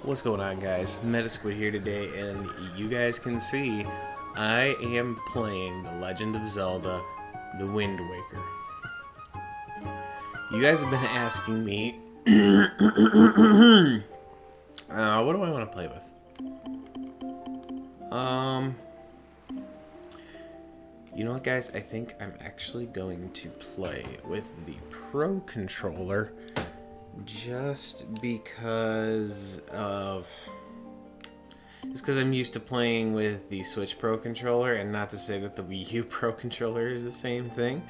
What's going on, guys? MediSquid here today, and you guys can see I am playing The Legend of Zelda, The Windwaker. You guys have been asking me, what do I want to play with? You know what, guys? I think I'm actually going to play with the Pro Controller. Just because of... It's because I'm used to playing with the Switch Pro Controller, and not to say that the Wii U Pro Controller is the same thing,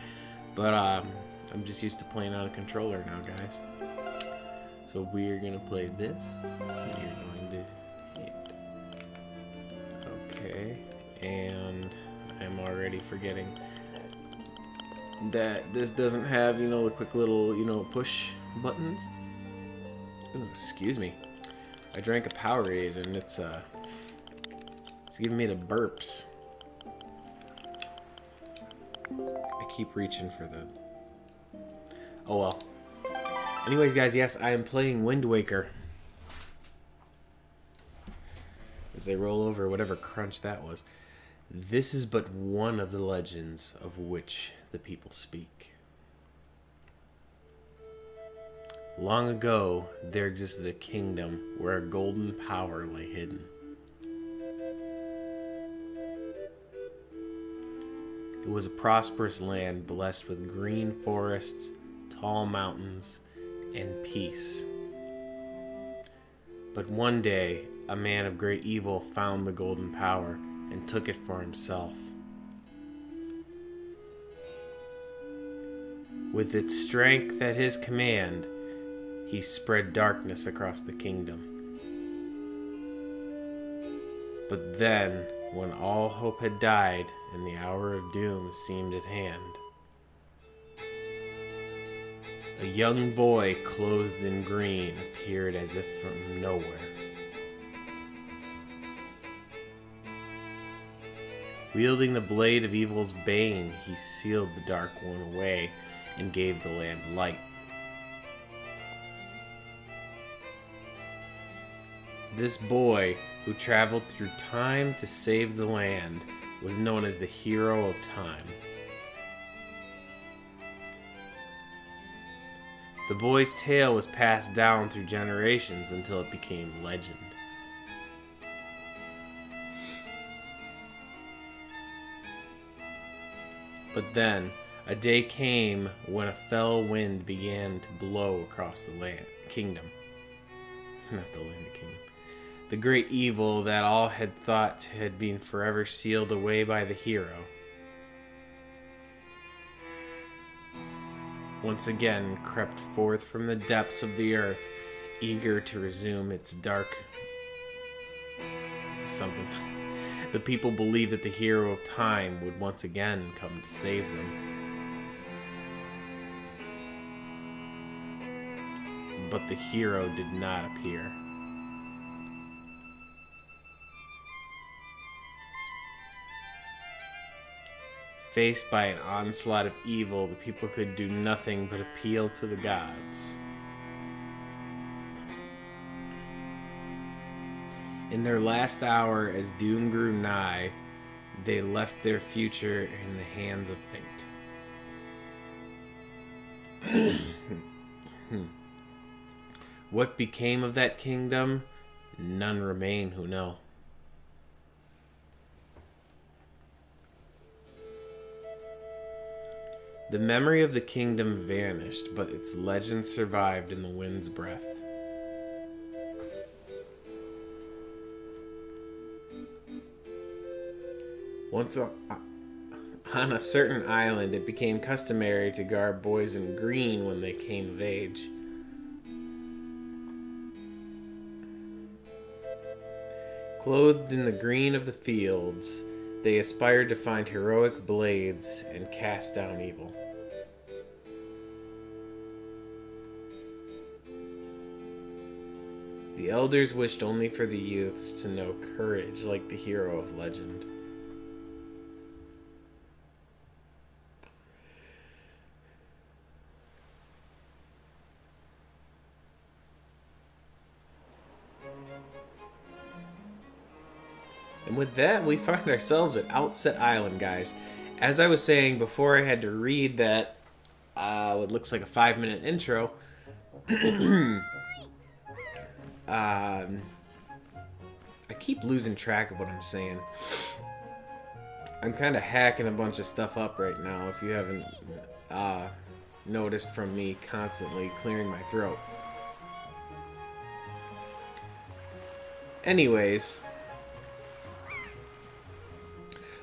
but I'm just used to playing on a controller now, guys. So we're going to play this. We're going to hit. Okay, and I'm already forgetting that this doesn't have, you know, the quick little, you know, push buttons. Ooh, excuse me. I drank a Powerade and it's giving me the burps. I keep reaching for the... Oh well. Anyways, guys, yes, I am playing Wind Waker. As they roll over whatever crunch that was. This is but one of the legends of which the people speak. Long ago, there existed a kingdom where a golden power lay hidden. It was a prosperous land blessed with green forests, tall mountains, and peace. But one day, a man of great evil found the golden power and took it for himself. With its strength at his command, he spread darkness across the kingdom. But then, when all hope had died and the hour of doom seemed at hand, a young boy clothed in green appeared as if from nowhere. Wielding the blade of evil's bane, he sealed the Dark One away and gave the land light. This boy, who traveled through time to save the land, was known as the Hero of Time. The boy's tale was passed down through generations until it became legend. But then, a day came when a fell wind began to blow across the kingdom. Not the land, the kingdom. The great evil that all had thought had been forever sealed away by the hero once again crept forth from the depths of the earth, eager to resume its dark... something. The people believed that the Hero of Time would once again come to save them. But the hero did not appear. Faced by an onslaught of evil, the people could do nothing but appeal to the gods. In their last hour, as doom grew nigh, they left their future in the hands of fate. What became of that kingdom? None remain who know. The memory of the kingdom vanished, but its legend survived in the wind's breath. Once on a certain island, it became customary to guard boys in green when they came of age. Clothed in the green of the fields, they aspired to find heroic blades and cast down evil. The elders wished only for the youths to know courage like the hero of legend. And with that, we find ourselves at Outset Island, guys. As I was saying before, I had to read that what looks like a 5-minute intro. I keep losing track of what I'm saying. I'm kind of hacking a bunch of stuff up right now, if you haven't noticed from me constantly clearing my throat. Anyways,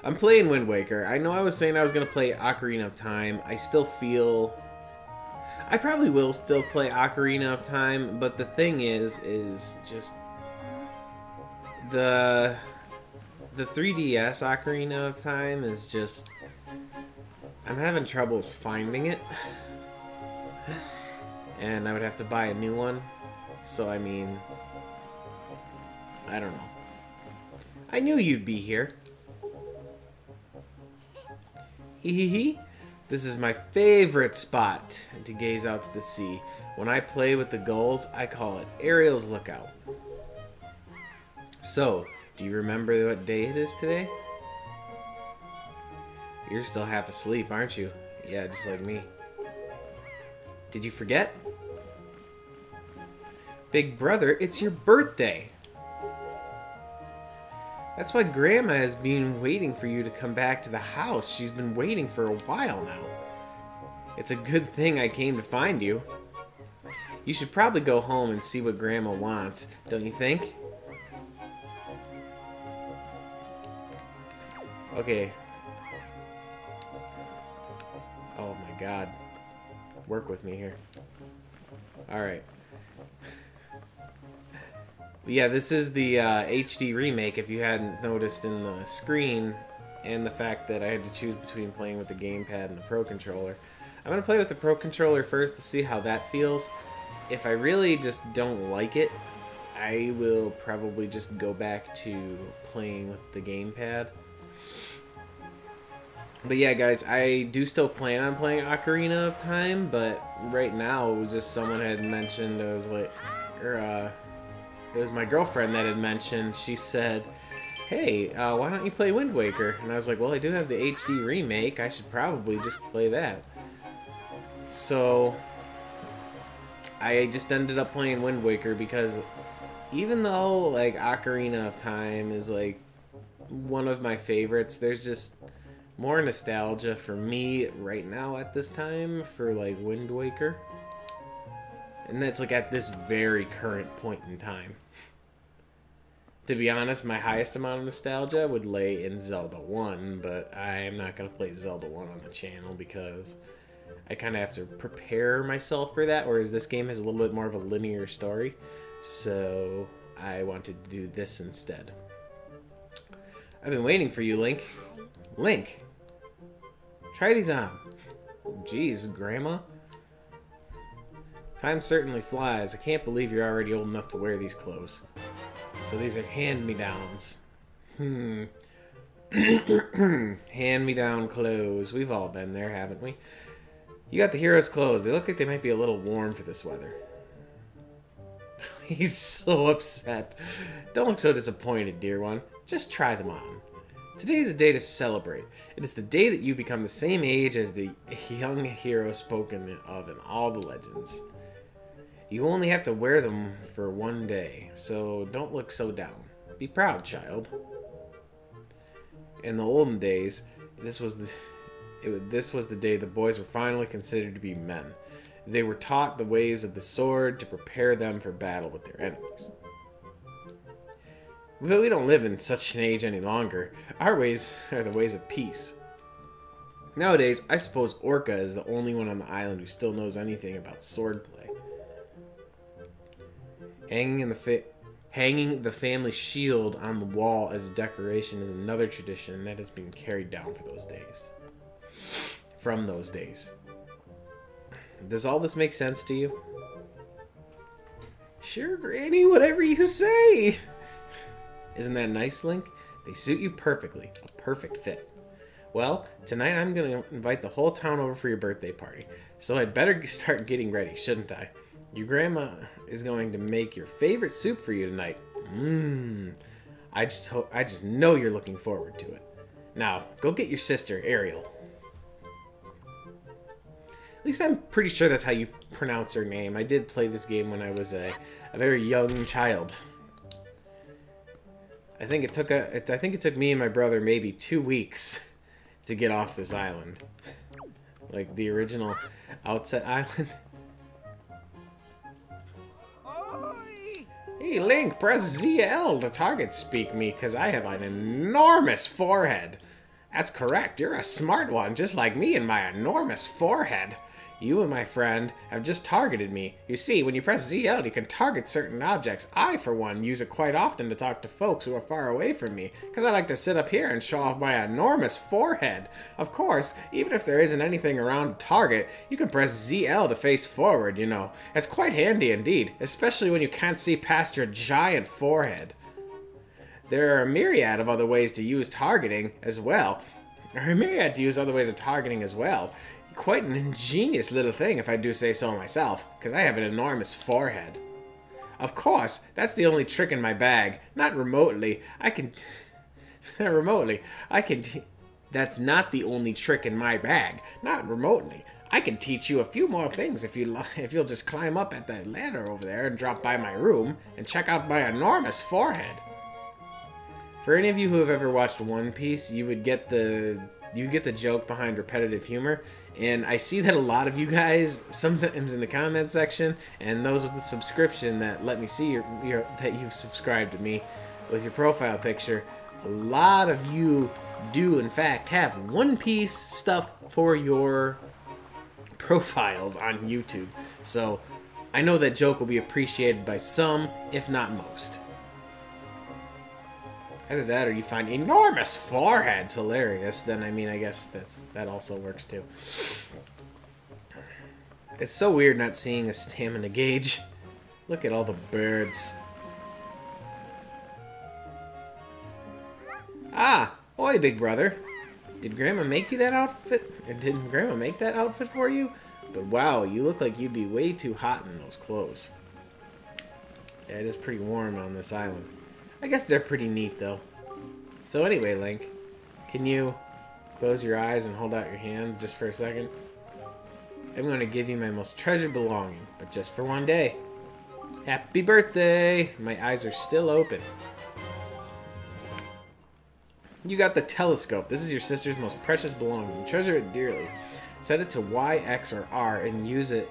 I'm playing Wind Waker. I know I was saying I was going to play Ocarina of Time. I still feel... I probably will still play Ocarina of Time, but the thing is just... The 3DS Ocarina of Time is just... I'm having troubles finding it. And I would have to buy a new one. So, I mean... I don't know. I knew you'd be here. Hee. This is my favorite spot to gaze out to the sea. When I play with the gulls, I call it Ariel's Lookout. So, do you remember what day it is today? You're still half asleep, aren't you? Yeah, just like me. Did you forget? Big brother, it's your birthday! That's why Grandma has been waiting for you to come back to the house. She's been waiting for a while now. It's a good thing I came to find you. You should probably go home and see what Grandma wants, don't you think? Okay. Oh my god. Work with me here. Alright. Yeah, this is the HD remake, if you hadn't noticed in the screen, and the fact that I had to choose between playing with the gamepad and the Pro Controller. I'm going to play with the Pro Controller first to see how that feels. If I really just don't like it, I will probably just go back to playing with the gamepad. But yeah, guys, I do still plan on playing Ocarina of Time, but right now it was just someone had mentioned, it was like, it was my girlfriend that had mentioned, she said, hey, why don't you play Wind Waker? And I was like, well, I do have the HD remake, I should probably just play that. So, I just ended up playing Wind Waker because even though, like, Ocarina of Time is, like, one of my favorites, there's just more nostalgia for me right now at this time for, like, Wind Waker. And that's, like, at this very current point in time. To be honest, my highest amount of nostalgia would lay in Zelda 1, but I am not going to play Zelda 1 on the channel because I kind of have to prepare myself for that, whereas this game has a little bit more of a linear story, so I wanted to do this instead. I've been waiting for you, Link. Link! Try these on. Jeez, Grandma. Time certainly flies. I can't believe you're already old enough to wear these clothes. So these are hand-me-downs. Hand-me-down clothes. We've all been there, haven't we? You got the hero's clothes. They look like they might be a little warm for this weather. He's so upset. Don't look so disappointed, dear one. Just try them on. Today is a day to celebrate. It is the day that you become the same age as the young hero spoken of in all the legends. You only have to wear them for one day, so don't look so down. Be proud, child. In the olden days, this was the day the boys were finally considered to be men. They were taught the ways of the sword to prepare them for battle with their enemies. But we don't live in such an age any longer. Our ways are the ways of peace. Nowadays, I suppose Orca is the only one on the island who still knows anything about swordplay. Hanging the family shield on the wall as a decoration is another tradition that has been carried down for those days. From those days. Does all this make sense to you? Sure, Granny, whatever you say. Isn't that nice, Link? They suit you perfectly. A perfect fit. Well, tonight I'm going to invite the whole town over for your birthday party. So I'd better start getting ready, shouldn't I? Your grandma is going to make your favorite soup for you tonight. I just know you're looking forward to it. Now, go get your sister, Ariel. At least I'm pretty sure that's how you pronounce her name. I did play this game when I was a very young child. I think it took me and my brother maybe 2 weeks to get off this island. Like the original Outset island. Hey Link, press ZL to target speak me, because I have an enormous forehead. That's correct, you're a smart one, just like me and my enormous forehead. You and my friend have just targeted me. You see, when you press ZL, you can target certain objects. I, for one, use it quite often to talk to folks who are far away from me, because I like to sit up here and show off my enormous forehead. Of course, even if there isn't anything around to target, you can press ZL to face forward, you know. It's quite handy indeed, especially when you can't see past your giant forehead. There are a myriad of other ways to use targeting as well. Quite an ingenious little thing, if I do say so myself, because I have an enormous forehead. Of course, that's the only trick in my bag. Not remotely. That's not the only trick in my bag. Not remotely. I can teach you a few more things if you'll just climb up at that ladder over there and drop by my room and check out my enormous forehead. For any of you who have ever watched One Piece, you would get the joke behind repetitive humor, and I see that a lot of you guys, sometimes in the comment section, and those with the subscription that let me see that you've subscribed to me with your profile picture, a lot of you do in fact have One Piece stuff for your profiles on YouTube. So I know that joke will be appreciated by some, if not most. Either that or you find enormous foreheads hilarious, then I mean I guess that also works too. It's so weird not seeing a stamina gauge. Look at all the birds. Ah! Oi, big brother. Did Grandma make you that outfit? Or didn't Grandma make that outfit for you? But wow, you look like you'd be way too hot in those clothes. Yeah, it is pretty warm on this island. I guess they're pretty neat, though. So anyway, Link, can you close your eyes and hold out your hands just for a second? I'm going to give you my most treasured belonging, but just for one day. Happy birthday! My eyes are still open. You got the telescope. This is your sister's most precious belonging. Treasure it dearly. Set it to Y, X, or R and use it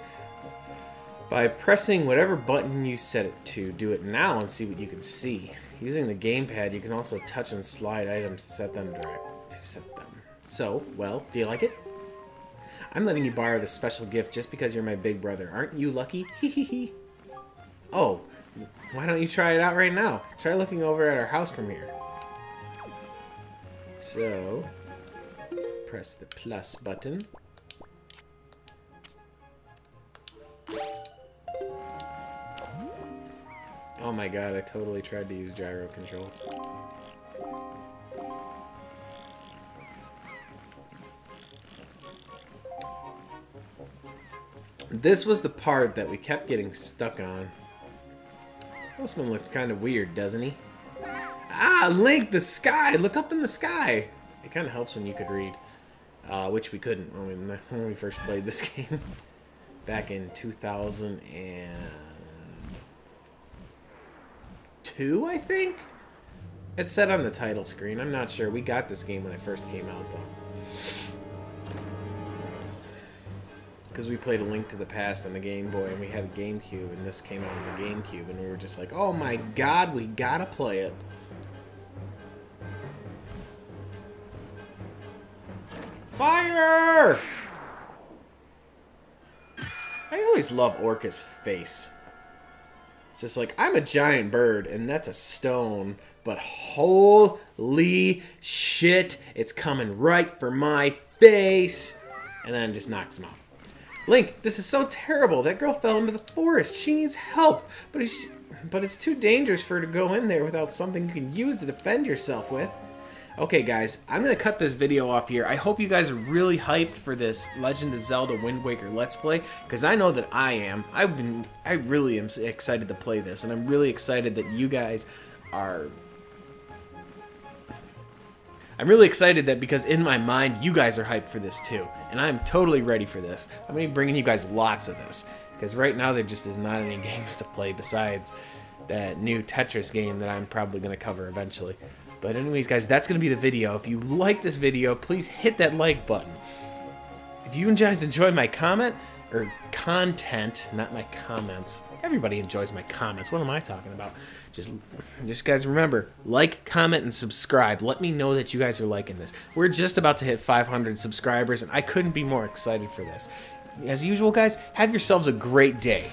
by pressing whatever button you set it to. Do it now and see what you can see. Using the gamepad, you can also touch and slide items to set them. So, well, do you like it? I'm letting you borrow this special gift just because you're my big brother. Aren't you lucky? Hee hee hee. Oh, why don't you try it out right now? Try looking over at our house from here. So, press the plus button. Oh my god, I totally tried to use gyro controls. This was the part that we kept getting stuck on. Postman looks kind of weird, doesn't he? Ah, Link, the sky! Look up in the sky! It kind of helps when you could read. Which we couldn't when we first played this game. Back in 2002, I think? It said on the title screen. I'm not sure. We got this game when it first came out, though. Because we played A Link to the Past on the Game Boy, and we had a GameCube, and this came out on the GameCube, and we were just like, oh my god, we gotta play it. Fire! I always love Orca's face. It's just like, I'm a giant bird, and that's a stone, but holy shit, it's coming right for my face! And then it just knocks him out. Link, this is so terrible. That girl fell into the forest. She needs help, but it's too dangerous for her to go in there without something you can use to defend yourself with. Okay, guys, I'm going to cut this video off here. I hope you guys are really hyped for this Legend of Zelda Windwaker Let's Play, because I know that I am. I really am excited to play this, and I'm really excited that you guys are I'm really excited that because in my mind, you guys are hyped for this too. And I'm totally ready for this. I'm going to be bringing you guys lots of this. Because right now there just is not any games to play besides that new Tetris game that I'm probably going to cover eventually. But anyways, guys, that's going to be the video. If you like this video, please hit that like button. If you guys enjoy my comment, or content, not my comments. Everybody enjoys my comments. What am I talking about? Just guys remember, like, comment, and subscribe. Let me know that you guys are liking this. We're just about to hit 500 subscribers, and I couldn't be more excited for this. As usual, guys, have yourselves a great day.